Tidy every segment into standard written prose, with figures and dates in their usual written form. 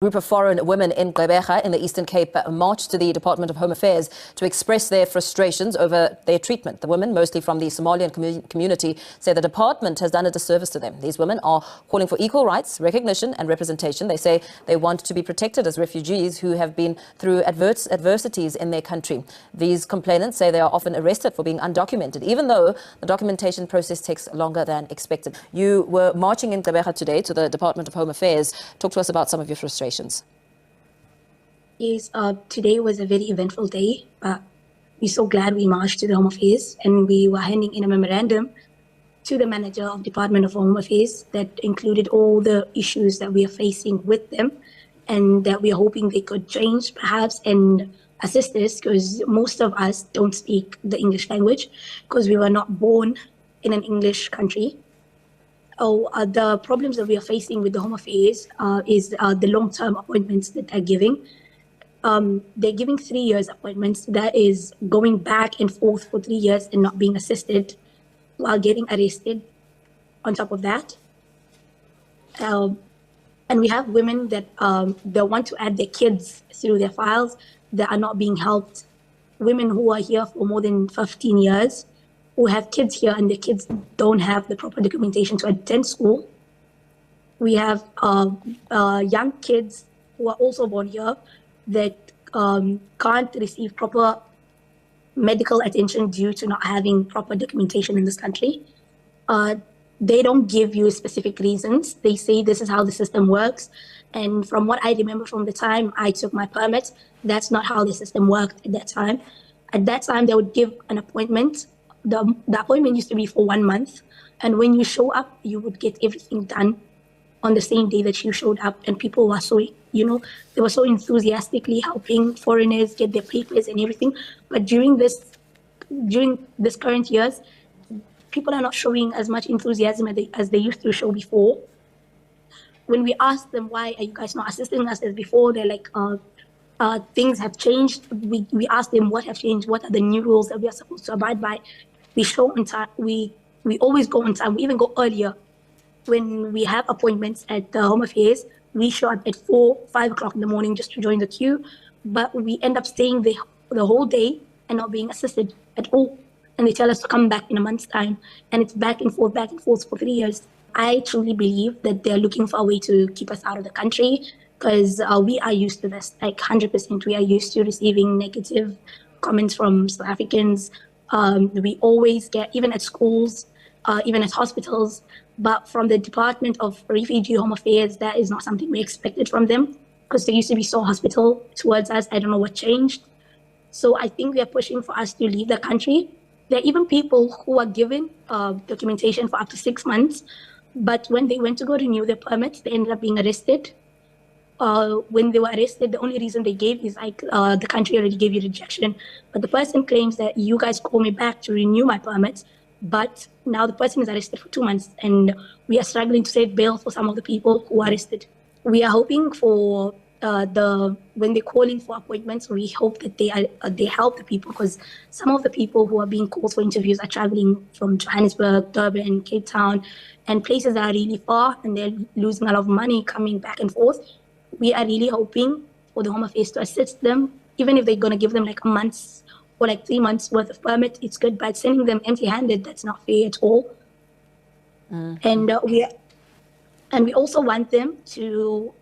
A group of foreign women in Gqeberha in the Eastern Cape marched to the Department of Home Affairs to express their frustrations over their treatment. The women, mostly from the Somalian community, say the department has done a disservice to them. These women are calling for equal rights, recognition and representation. They say they want to be protected as refugees who have been through adversities in their country. These complainants say they are often arrested for being undocumented, even though the documentation process takes longer than expected. You were marching in Gqeberha today to the Department of Home Affairs. Talk to us about some of your frustrations. Yes, today was a very eventful day, but we're so glad we marched to the Home Affairs and we were handing in a memorandum to the manager of Department of Home Affairs that included all the issues that we are facing with them and that we are hoping they could change perhaps and assist us, because most of us don't speak the English language because we were not born in an English country. The problems that we are facing with the Home Affairs is the long-term appointments that they're giving. They're giving 3 years appointments. That is going back and forth for 3 years and not being assisted while getting arrested on top of that. And we have women that they want to add their kids through their files that are not being helped. Women who are here for more than 15 years, who have kids here and the kids don't have the proper documentation to attend school. We have young kids who are also born here that can't receive proper medical attention due to not having proper documentation in this country. They don't give you specific reasons. They say this is how the system works. And from what I remember from the time I took my permit, that's not how the system worked at that time. At that time, they would give an appointment. The appointment used to be for 1 month. And when you show up, you would get everything done on the same day that you showed up. And people were so, they were so enthusiastically helping foreigners get their papers and everything. But during this current years, people are not showing as much enthusiasm as they used to show before. When we ask them, why are you guys not assisting us as before, they're like, things have changed. We ask them what have changed, what are the new rules that we are supposed to abide by. We show on time. We always go on time. We even go earlier. When we have appointments at the Home Affairs, we show up at 5 o'clock in the morning just to join the queue. But we end up staying the whole day and not being assisted at all. And they tell us to come back in a month's time. And it's back and forth for 3 years. I truly believe that they're looking for a way to keep us out of the country, because we are used to this, like 100%. We are used to receiving negative comments from South Africans. We always get, even at schools, even at hospitals, but from the Department of Refugee Home Affairs, that is not something we expected from them, because they used to be so hospitable towards us. I don't know what changed. So I think they're pushing for us to leave the country. There are even people who are given documentation for up to 6 months, but when they went to go renew their permits, they ended up being arrested. When they were arrested, the only reason they gave is like the country already gave you rejection. But the person claims that you guys called me back to renew my permits, but now the person is arrested for 2 months, and we are struggling to save bail for some of the people who are arrested. We are hoping for when they're calling for appointments, we hope that they help the people, because some of the people who are being called for interviews are traveling from Johannesburg, Durban, Cape Town, and places that are really far, and they're losing a lot of money coming back and forth. We are really hoping for the Home Affairs to assist them, even if they're going to give them like a month's or like 3 months worth of permit. It's good, but sending them empty-handed, that's not fair at all. And we also want them to,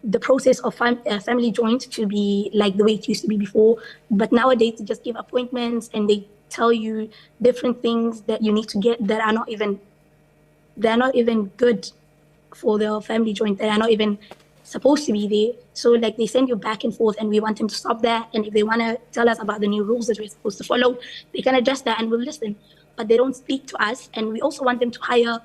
the process of family joint to be like the way it used to be before. But nowadays, they just give appointments and they tell you different things that you need to get that are not even good for the family joint. They are not even supposed to be there. So like they send you back and forth, and we want them to stop that. And if they want to tell us about the new rules that we're supposed to follow, they can adjust that and we'll listen. But they don't speak to us. And we also want them to hire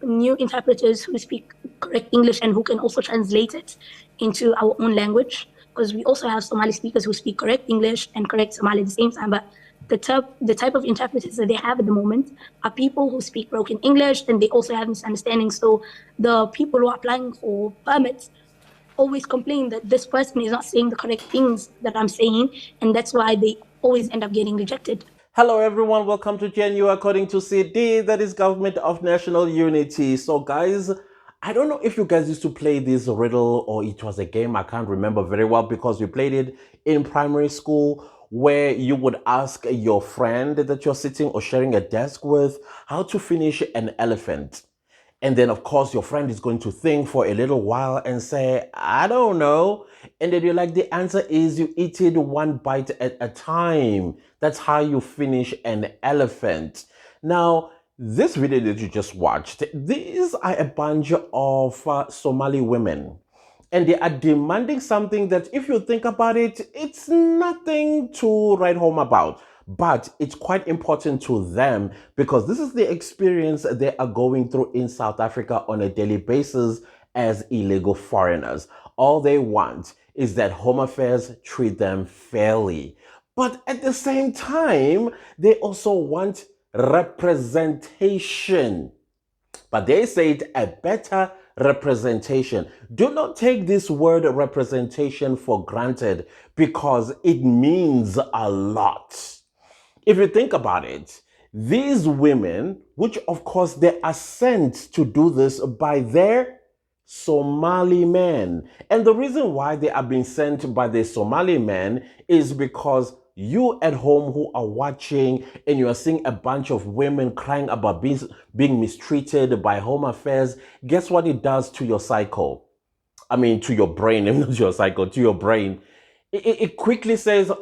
new interpreters who speak correct English and who can also translate it into our own language, because we also have Somali speakers who speak correct English and correct Somali at the same time. But the type of interpreters that they have at the moment are people who speak broken English, and they also have misunderstandings. So the people who are applying for permits always complain that this person is not saying the correct things that I'm saying, and that's why they always end up getting rejected. Hello everyone, welcome to GNU According to CD, that is Government of National Unity. So guys, I don't know if you guys used to play this riddle or it was a game. I can't remember very well because we played it in primary school, where you would ask your friend that you're sitting or sharing a desk with how to finish an elephant. And then, of course, your friend is going to think for a little while and say, I don't know. And then you're like, the answer is you eat it one bite at a time. That's how you finish an elephant. Now, this video that you just watched, these are a bunch of Somali women. And they are demanding something that, if you think about it, it's nothing to write home about. But it's quite important to them because this is the experience they are going through in South Africa on a daily basis as illegal foreigners. All they want is that Home Affairs treat them fairly. But at the same time, they also want representation. But they say it a better representation. Do not take this word representation for granted because it means a lot. If you think about it, these women, which of course they are sent to do this by their Somali men. And the reason why they are being sent by the Somali men is because you at home who are watching and you are seeing a bunch of women crying about being mistreated by Home Affairs, guess what it does to your cycle? I mean, to your brain, not your cycle, to your brain. It quickly says,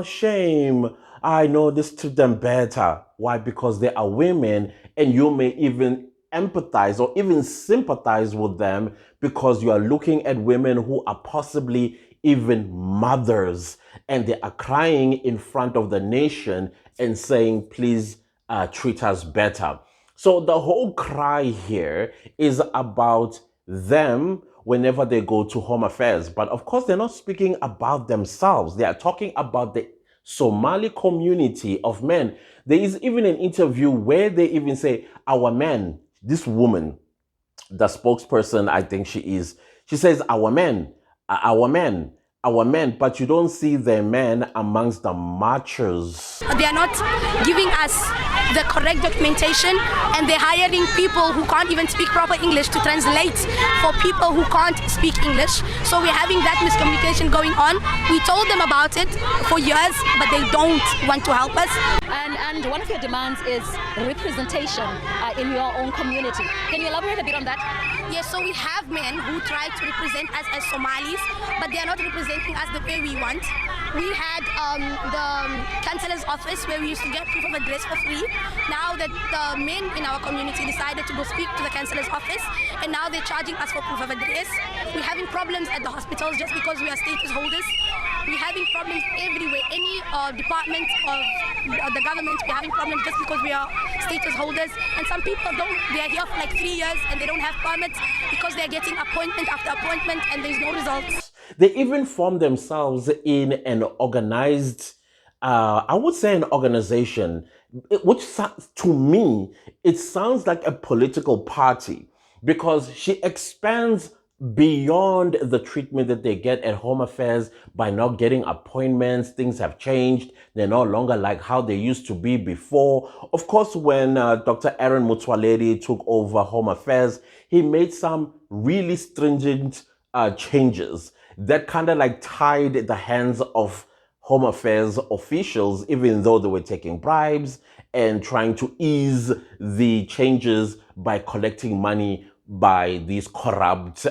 shame. I know this to them better. Why? Because they are women and you may even empathize or even sympathize with them because you are looking at women who are possibly even mothers and they are crying in front of the nation and saying, please treat us better. So the whole cry here is about them whenever they go to Home Affairs. But of course, they're not speaking about themselves. They are talking about the Somali community of men. There is even an interview where they even say, our men, this woman, the spokesperson, I think she is, she says, our men, but you don't see the men amongst the marchers. They are not giving us the correct documentation and they're hiring people who can't even speak proper English to translate for people who can't speak English. So we're having that miscommunication going on. We told them about it for years, but they don't want to help us. And one of your demands is representation in your own community. Can you elaborate a bit on that? Yes, so we have men who try to represent us as Somalis, but they are not representing us the way we want. We had the councillor's office where we used to get proof of address for free. Now that the men in our community decided to go speak to the councillor's office, and now they're charging us for proof of address. We're having problems at the hospitals just because we are status holders. We're having problems everywhere. Any department of the government, we're having problems just because we are status holders. And some people don't, they're here for like 3 years and they don't have permits because they're getting appointment after appointment and there's no results. They even form themselves in an organized, I would say an organization, which to me, it sounds like a political party because she expands beyond the treatment that they get at Home Affairs by not getting appointments. Things have changed. They're no longer like how they used to be before. Of course, when Dr. Aaron Motsoaledi took over Home Affairs, he made some really stringent changes that kind of like tied the hands of Home Affairs officials, even though they were taking bribes and trying to ease the changes by collecting money by these corrupt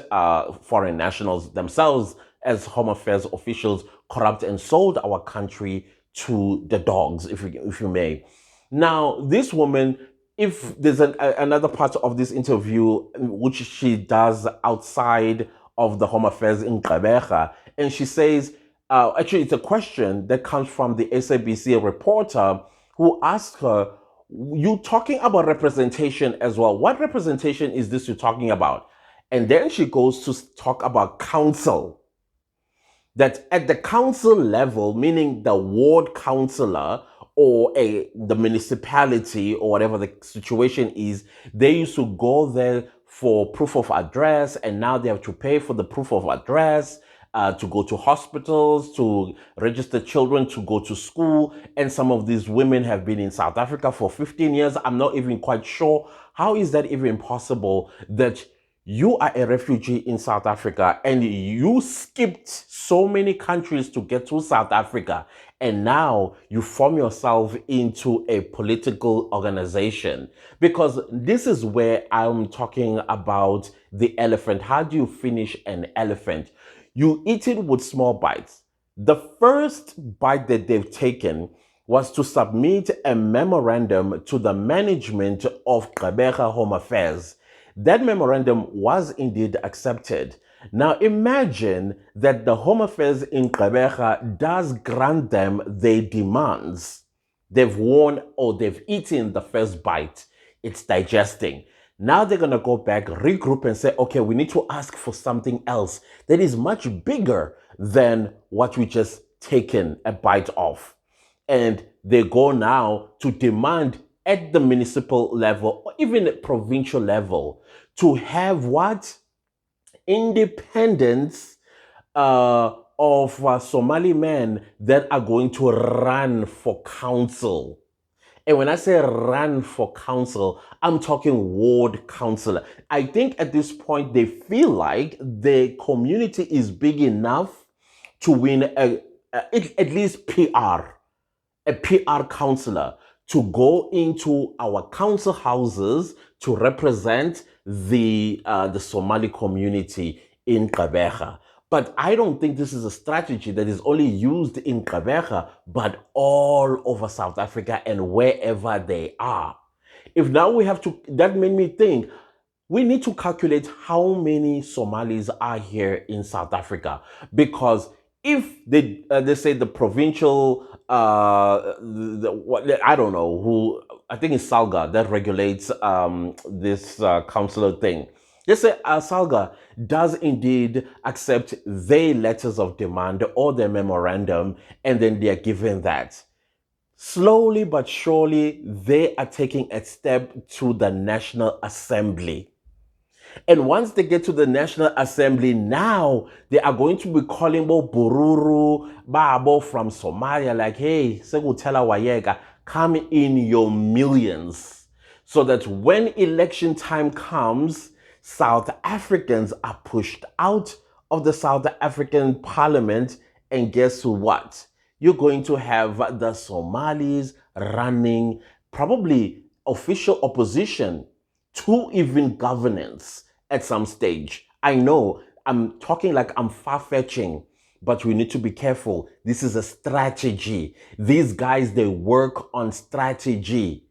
foreign nationals themselves as Home Affairs officials corrupt and sold our country to the dogs, if you may. Now, this woman, if there's another part of this interview which she does outside of the Home Affairs in Gqeberha, and she says, actually it's a question that comes from the SABC reporter who asked her, you talking about representation as well. What representation is this you're talking about? And then she goes to talk about council. That at the council level, meaning the ward councillor or the municipality or whatever the situation is, they used to go there for proof of address and now they have to pay for the proof of address. To go to hospitals, to register children, to go to school. And some of these women have been in South Africa for 15 years. I'm not even quite sure. How is that even possible that you are a refugee in South Africa and you skipped so many countries to get to South Africa, and now you form yourself into a political organization. Because this is where I'm talking about the elephant. How do you finish an elephant? You eat it with small bites. The first bite that they've taken was to submit a memorandum to the management of Gqeberha Home Affairs. That memorandum was indeed accepted. Now imagine that the Home Affairs in Gqeberha does grant them their demands. They've won or they've eaten the first bite. It's digesting. Now they're going to go back, regroup and say, okay, we need to ask for something else that is much bigger than what we just taken a bite of. And they go now to demand at the municipal level or even provincial level to have what? Independence of Somali men that are going to run for council. And when I say run for council, I'm talking ward councillor. I think at this point they feel like the community is big enough to win at least a PR councillor to go into our council houses to represent the Somali community in Gqeberha. But I don't think this is a strategy that is only used in Gqeberha, but all over South Africa and wherever they are. If now we have to, that made me think, we need to calculate how many Somalis are here in South Africa. Because if they say the provincial, I don't know who, I think it's Salga that regulates this councillor thing. They say Salga does indeed accept their letters of demand or their memorandum, and then they are given that. Slowly but surely, they are taking a step to the National Assembly. And once they get to the National Assembly, now they are going to be calling Bo Bururu, Babo from Somalia, like, hey, Segutela Wayega, come in your millions. So that when election time comes, South Africans are pushed out of the South African parliament. And guess what? You're going to have the Somalis running probably official opposition to even governance at some stage. I know I'm talking like I'm far-fetching, but we need to be careful. This is a strategy. These guys, they work on strategy.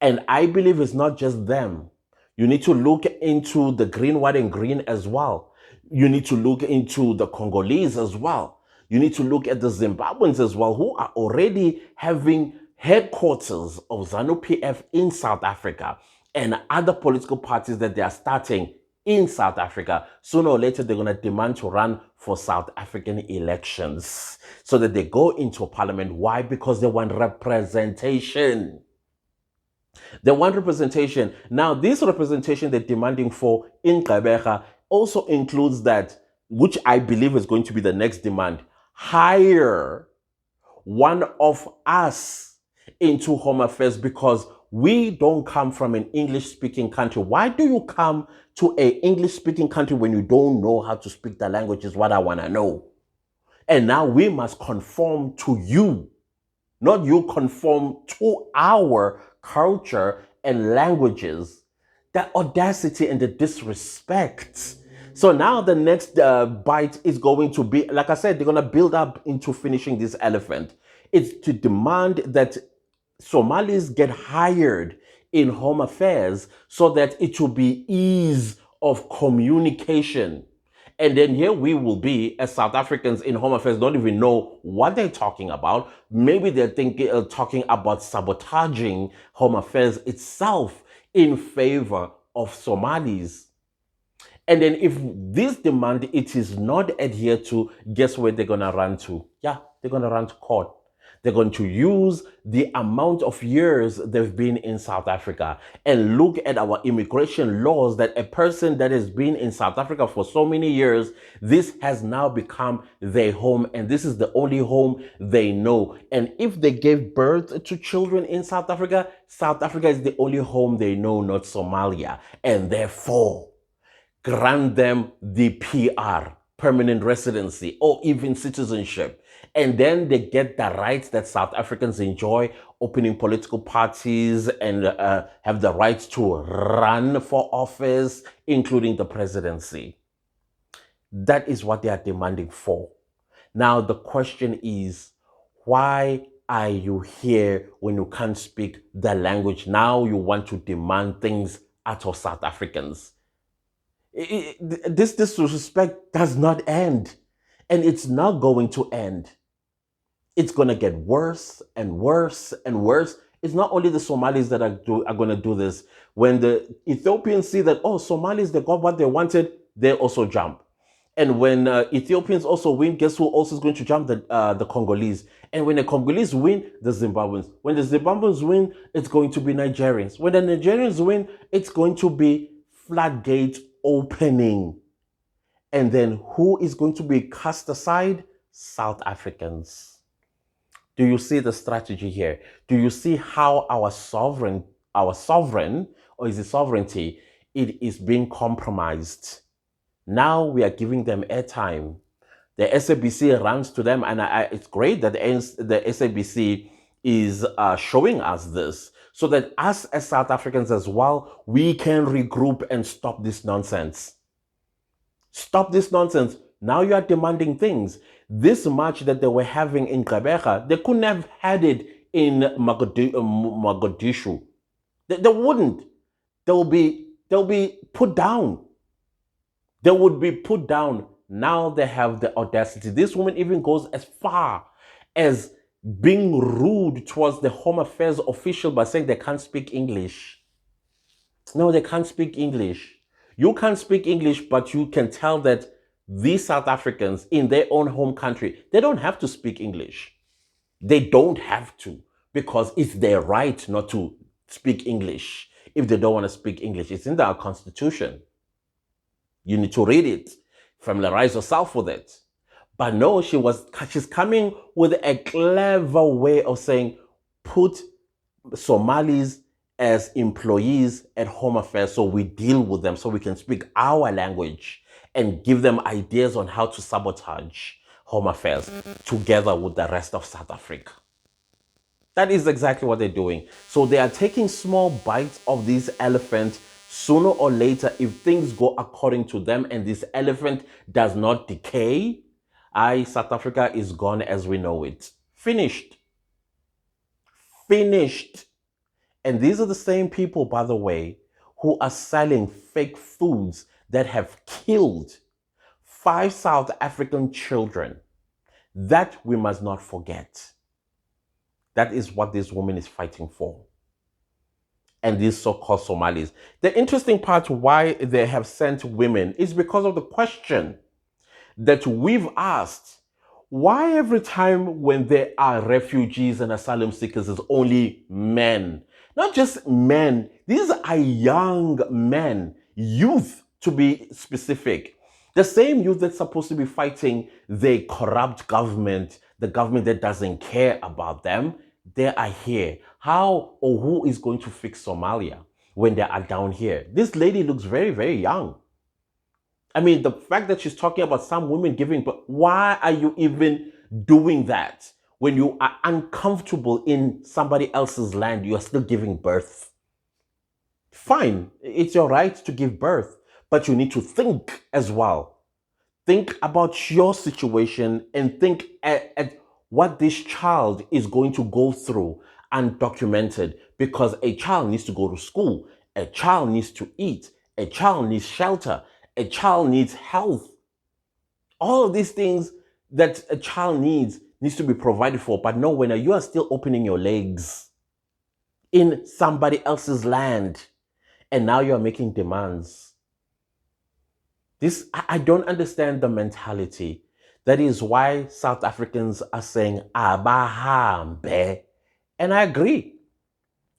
And I believe it's not just them. You need to look into the green, white, and green as well. You need to look into the Congolese as well. You need to look at the Zimbabweans as well, who are already having headquarters of ZANU-PF in South Africa, and other political parties that they are starting in South Africa. Sooner or later, they're going to demand to run for South African elections so that they go into parliament. Why? Because they want representation. They want representation. Now, this representation they're demanding for in Gqeberha also includes that, which I believe is going to be the next demand, hire one of us into Home Affairs, because we don't come from an English-speaking country. Why do you come to an English-speaking country when you don't know how to speak the language is what I want to know. And now we must conform to you, not you conform to our culture and languages. The audacity and the disrespect. So now the next bite is going to be, like I said, they're going to build up into finishing this elephant. It's to demand that Somalis get hired in Home Affairs so that it will be ease of communication. And then here we will be, as South Africans in Home Affairs, don't even know what they're talking about. Maybe they're talking about sabotaging Home Affairs itself in favor of Somalis. And then if this demand, it is not adhered to, guess where they're going to run to? Yeah, they're going to run to court. They're going to use the amount of years they've been in South Africa and look at our immigration laws, that a person that has been in South Africa for so many years, this has now become their home, and this is the only home they know. And if they gave birth to children in South Africa is the only home they know, not Somalia. And therefore, grant them the PR, permanent residency, or even citizenship. And then they get the rights that South Africans enjoy, opening political parties and have the right to run for office, including the presidency. That is what they are demanding for. Now, the question is, why are you here when you can't speak the language? Now you want to demand things out of South Africans. This disrespect does not end, and it's not going to end. It's going to get worse and worse and worse. It's not only the Somalis that are going to do this. When the Ethiopians see that, oh, Somalis, they got what they wanted, they also jump. And when Ethiopians also win, guess who also is going to jump? The Congolese. And when the Congolese win, the Zimbabweans. When the Zimbabweans win, it's going to be Nigerians. When the Nigerians win, it's going to be floodgate opening. And then who is going to be cast aside? South Africans. Do you see the strategy here? Do you see how our sovereign, or is it sovereignty, it is being compromised? Now we are giving them airtime. The SABC runs to them, and it's great that the SABC is showing us this, so that us as South Africans as well, we can regroup and stop this nonsense. Stop this nonsense. Now you are demanding things. This march that they were having in Gqeberha, they couldn't have had it in Mogadishu. They wouldn't. They'll be put down. They would be put down. Now they have the audacity. This woman even goes as far as being rude towards the Home Affairs official by saying they can't speak English. No, they can't speak English. You can't speak English, but you can tell that these South Africans in their own home country, they don't have to speak English. They don't have to, because it's their right not to speak English. If they don't want to speak English, it's in our constitution. You need to read it, familiarize yourself with it. But no, she's coming with a clever way of saying, put Somalis as employees at Home Affairs so we deal with them, so we can speak our language and give them ideas on how to sabotage Home Affairs together with the rest of South Africa. That is exactly what they're doing. So they are taking small bites of this elephant. Sooner or later, if things go according to them and this elephant does not decay, South Africa is gone as we know it. Finished. Finished. And these are the same people, by the way, who are selling fake foods that have killed 5 South African children. That we must not forget. That is what this woman is fighting for. And these so-called Somalis. The interesting part why they have sent women is because of the question that we've asked. Why every time when there are refugees and asylum seekers, it's only men? Not just men. These are young men, youth to be specific. The same youth that's supposed to be fighting the corrupt government, the government that doesn't care about them, they are here. How or who is going to fix Somalia when they are down here? This lady looks very, very young. I mean, the fact that she's talking about some women giving, but why are you even doing that? When you are uncomfortable in somebody else's land, you are still giving birth. Fine, it's your right to give birth, but you need to think as well. Think about your situation and think at what this child is going to go through undocumented, because a child needs to go to school, a child needs to eat, a child needs shelter, a child needs health. All of these things that a child needs to be provided for. But no, when you are still opening your legs in somebody else's land and now you're making demands. I don't understand the mentality. That is why South Africans are saying, abahambe. And I agree.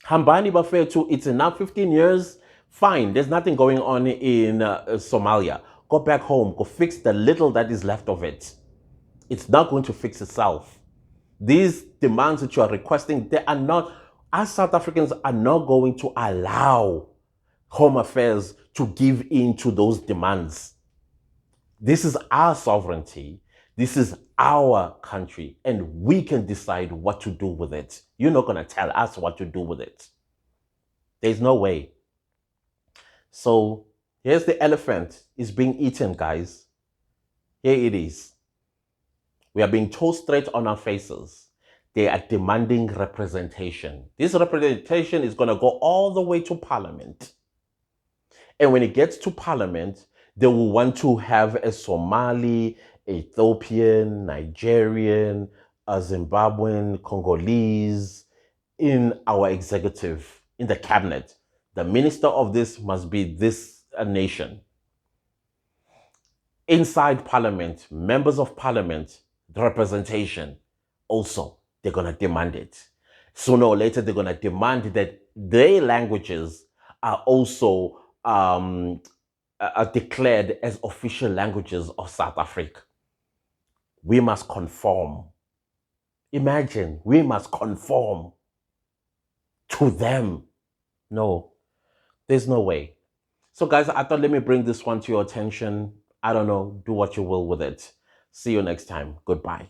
Hambani Bafetu, it's enough 15 years. Fine, there's nothing going on in Somalia. Go back home, go fix the little that is left of it. It's not going to fix itself. These demands that you are requesting, they are not, as South Africans are not going to allow Home Affairs to give in to those demands. This is our sovereignty. This is our country, and we can decide what to do with it. You're not going to tell us what to do with it. There's no way. So here's the elephant. It's being eaten, guys. Here it is. We are being told straight on our faces. They are demanding representation. This representation is going to go all the way to Parliament. And when it gets to Parliament, they will want to have a Somali, Ethiopian, Nigerian, a Zimbabwean, Congolese in our executive, in the cabinet. The minister of this must be this nation. Inside Parliament, members of Parliament, the representation, also, they're going to demand it. Sooner or later, they're going to demand that their languages are also are declared as official languages of South Africa. We must conform. Imagine, we must conform to them. No, there's no way. So guys, I thought let me bring this one to your attention. I don't know, do what you will with it. See you next time. Goodbye.